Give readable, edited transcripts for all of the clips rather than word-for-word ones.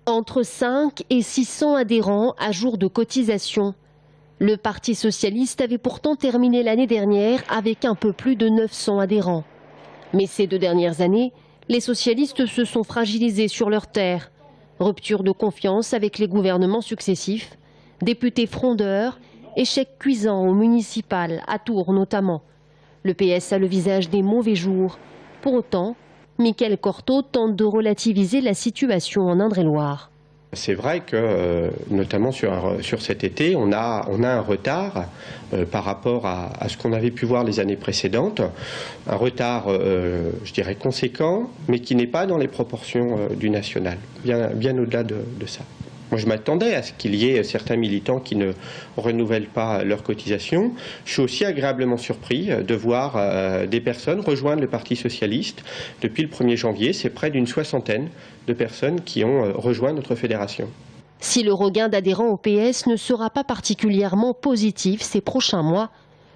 Entre 5 et 600 adhérents à jour de cotisation. Le Parti socialiste avait pourtant terminé l'année dernière avec un peu plus de 900 adhérents. Mais ces 2 dernières années, les socialistes se sont fragilisés sur leurs terres. Rupture de confiance avec les gouvernements successifs, députés frondeurs, échec cuisant au municipal, à Tours notamment. Le PS a le visage des mauvais jours. Pour autant, Mickaël Cortot tente de relativiser la situation en Indre-et-Loire. C'est vrai que, notamment sur cet été, on a un retard par rapport à ce qu'on avait pu voir les années précédentes. Un retard, je dirais, conséquent, mais qui n'est pas dans les proportions du national, bien au-delà de ça. Moi, je m'attendais à ce qu'il y ait certains militants qui ne renouvellent pas leur cotisation. Je suis aussi agréablement surpris de voir des personnes rejoindre le Parti socialiste. Depuis le 1er janvier, c'est près d'une 60aine de personnes qui ont rejoint notre fédération. Si le regain d'adhérents au PS ne sera pas particulièrement positif ces prochains mois,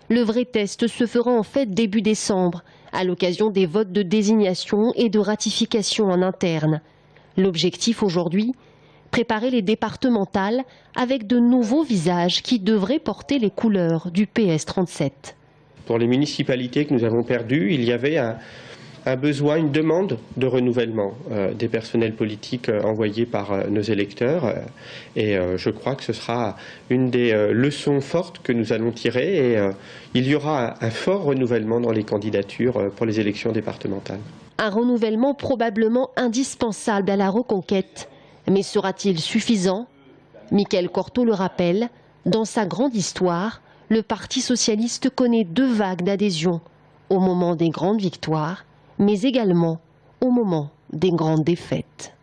le vrai test se fera en fait début décembre, à l'occasion des votes de désignation et de ratification en interne. L'objectif aujourd'hui, préparer les départementales avec de nouveaux visages qui devraient porter les couleurs du PS 37. Pour les municipalités que nous avons perdues, il y avait un besoin, une demande de renouvellement des personnels politiques envoyés par nos électeurs. Et je crois que ce sera une des leçons fortes que nous allons tirer. Et il y aura un fort renouvellement dans les candidatures pour les élections départementales. Un renouvellement probablement indispensable à la reconquête. Mais sera-t-il suffisant? Mickaël Cortot le rappelle, dans sa grande histoire, le Parti socialiste connaît 2 vagues d'adhésion, au moment des grandes victoires, mais également au moment des grandes défaites.